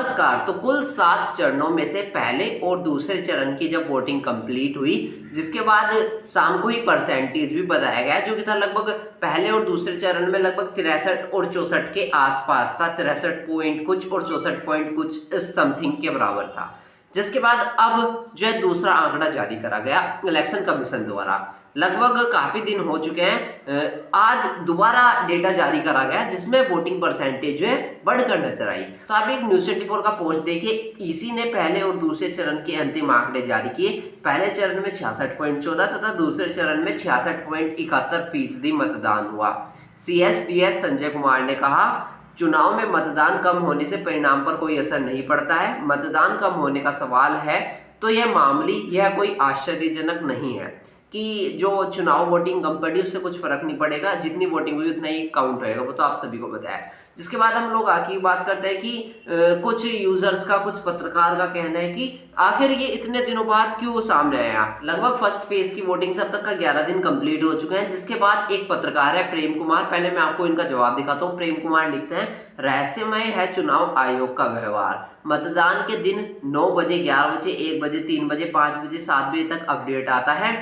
नमस्कार। तो कुल 7 चरणों में से पहले और दूसरे चरण की जब वोटिंग कंप्लीट हुई, जिसके बाद शाम को ही परसेंटेज भी बताया गया, जो कि था लगभग पहले और दूसरे चरण में लगभग 63 और 64 के आसपास था। 63 पॉइंट कुछ और 64 पॉइंट कुछ इस समथिंग के बराबर था। जिसके बाद अब जो है दूसरा आंकड़ा जारी करा गया इलेक्शन कमीशन द्वारा। लगभग काफी दिन हो चुके हैं, आज दोबारा डेटा जारी करा गया जिसमें वोटिंग परसेंटेज जो है बढ़कर नजर आई। तो आप एक न्यूज़ 24 का पोस्ट देखिए, ईसी ने पहले और दूसरे चरण के अंतिम आंकड़े जारी किए। पहले चरण में 66.14 तथा दूसरे चरण में 66.71% मतदान हुआ। CSDS संजय कुमार ने कहा, चुनाव में मतदान कम होने से परिणाम पर कोई असर नहीं पड़ता है। मतदान कम होने का सवाल है तो यह मामूली, यह कोई आश्चर्यजनक नहीं है कि जो चुनाव वोटिंग कम पड़ी उससे कुछ फर्क नहीं पड़ेगा, जितनी वोटिंग हुई उतना ही काउंट होएगा, वो तो आप सभी को पता है। जिसके बाद हम लोग आगे बात करते हैं कि कुछ यूजर्स का, कुछ पत्रकार का कहना है कि आखिर ये इतने दिनों बाद क्यों सामने आया। लगभग फर्स्ट फेज की वोटिंग से अब तक का 11 दिन कंप्लीट हो चुके हैं। जिसके बाद एक पत्रकार है प्रेम कुमार, पहले मैं आपको इनका जवाब दिखाता हूँ। प्रेम कुमार लिखते हैं, रहस्यमय है चुनाव आयोग का व्यवहार। मतदान के दिन 9 बजे, 11 बजे, 1 बजे, 3 बजे, 5 बजे, 7 बजे तक अपडेट आता है,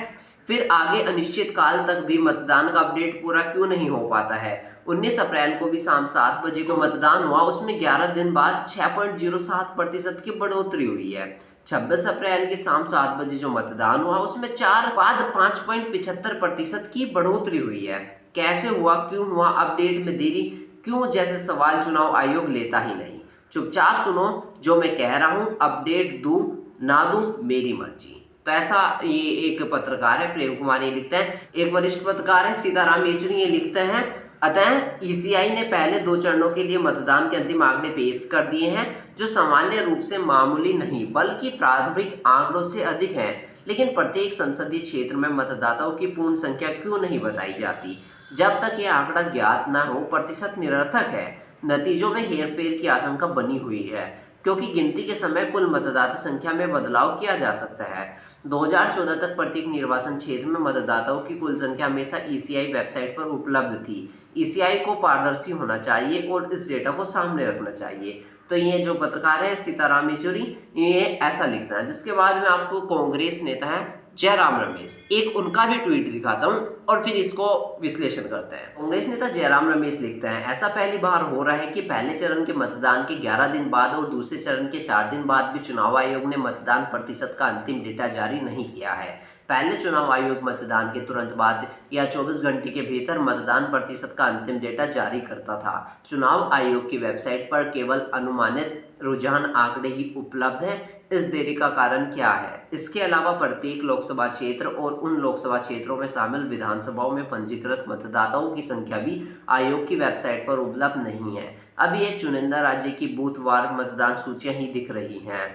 फिर आगे अनिश्चित काल तक भी मतदान का अपडेट पूरा क्यों नहीं हो पाता है। 19 अप्रैल को भी शाम 7 बजे को मतदान हुआ, उसमें 11 दिन बाद 6.07% की बढ़ोतरी हुई है। 26 अप्रैल की शाम 7 बजे जो मतदान हुआ उसमें 4 बाद 5.75% की बढ़ोतरी हुई है। कैसे हुआ, क्यों हुआ, अपडेट में देरी क्यों जैसे सवाल चुनाव आयोग लेता ही नहीं। चुपचाप सुनो जो मैं कह रहा हूँ, अपडेट दूं ना दूं मेरी मर्जी। तो ऐसा ये एक पत्रकार है प्रेम कुमार, ये लिखते हैं। एक वरिष्ठ पत्रकार है सीताराम येचुरी, ये लिखते हैं, अतः ईसीआई ने पहले 2 चरणों के लिए मतदान के अंतिम आंकड़े पेश कर दिए हैं, जो सामान्य रूप से मामूली नहीं बल्कि प्रारंभिक आंकड़ों से अधिक हैं। लेकिन प्रत्येक संसदीय क्षेत्र में मतदाताओं की पूर्ण संख्या क्यों नहीं बताई जाती। जब तक यह आंकड़ा ज्ञात न हो प्रतिशत निरर्थक है। नतीजों में हेरफेर की आशंका बनी हुई है, क्योंकि गिनती के समय कुल मतदाता संख्या में बदलाव किया जा सकता है। 2014 तक प्रत्येक निर्वाचन क्षेत्र में मतदाताओं की कुल संख्या हमेशा ईसीआई वेबसाइट पर उपलब्ध थी। ईसीआई को पारदर्शी होना चाहिए और इस डेटा को सामने रखना चाहिए। तो ये जो पत्रकार है सीताराम येचुरी, ये ऐसा लिखता है। जिसके बाद में आपको कांग्रेस नेता है जयराम रमेश, एक उनका भी ट्वीट दिखाता हूं और फिर इसको विश्लेषण करते हैं। कांग्रेस नेता जयराम रमेश लिखते हैं, ऐसा पहली बार हो रहा है कि पहले चरण के मतदान के 11 दिन बाद और दूसरे चरण के 4 दिन बाद भी चुनाव आयोग ने मतदान प्रतिशत का अंतिम डेटा जारी नहीं किया है। पहले चुनाव आयोग मतदान के तुरंत बाद या 24 घंटे के भीतर मतदान प्रतिशत का अंतिम डेटा जारी करता था। चुनाव आयोग की वेबसाइट पर केवल अनुमानित रुझान आंकड़े ही उपलब्ध हैं। इस देरी का कारण क्या है? इसके अलावा प्रत्येक लोकसभा क्षेत्र और उन लोकसभा क्षेत्रों में शामिल विधानसभाओं में पंजीकृत मतदाताओं की संख्या भी आयोग की वेबसाइट पर उपलब्ध नहीं है। अभी एक चुनिंदा राज्य की बूथवार मतदान सूचियां ही दिख रही हैं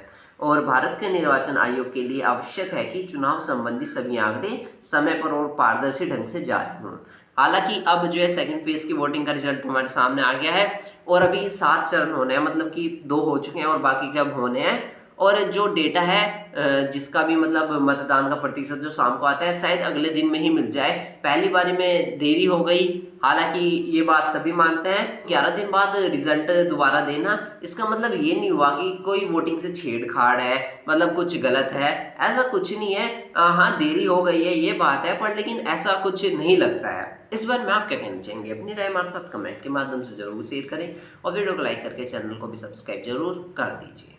और भारत के निर्वाचन आयोग के लिए आवश्यक है कि चुनाव संबंधी सभी आंकड़े समय पर और पारदर्शी ढंग से जारी हों। हालांकि अब जो है सेकंड फेज की वोटिंग का रिजल्ट हमारे सामने आ गया है और अभी 7 चरण होने हैं, मतलब कि 2 हो चुके हैं और बाकी के अब होने हैं। और जो डेटा है जिसका भी मतलब मतदान का प्रतिशत जो शाम को आता है, शायद अगले दिन में ही मिल जाए। पहली बारी में देरी हो गई, हालांकि ये बात सभी मानते हैं। 11 दिन बाद रिजल्ट दोबारा देना, इसका मतलब ये नहीं हुआ कि कोई वोटिंग से छेड़छाड़ है, मतलब कुछ गलत है, ऐसा कुछ नहीं है। हाँ, देरी हो गई है ये बात है, पर लेकिन ऐसा कुछ नहीं लगता है। इस बार में आप क्या कहना चाहेंगे? अपनी राय हमारे साथ कमेंट के माध्यम से जरूर शेयर करें और वीडियो को लाइक करके चैनल को भी सब्सक्राइब जरूर कर दीजिए।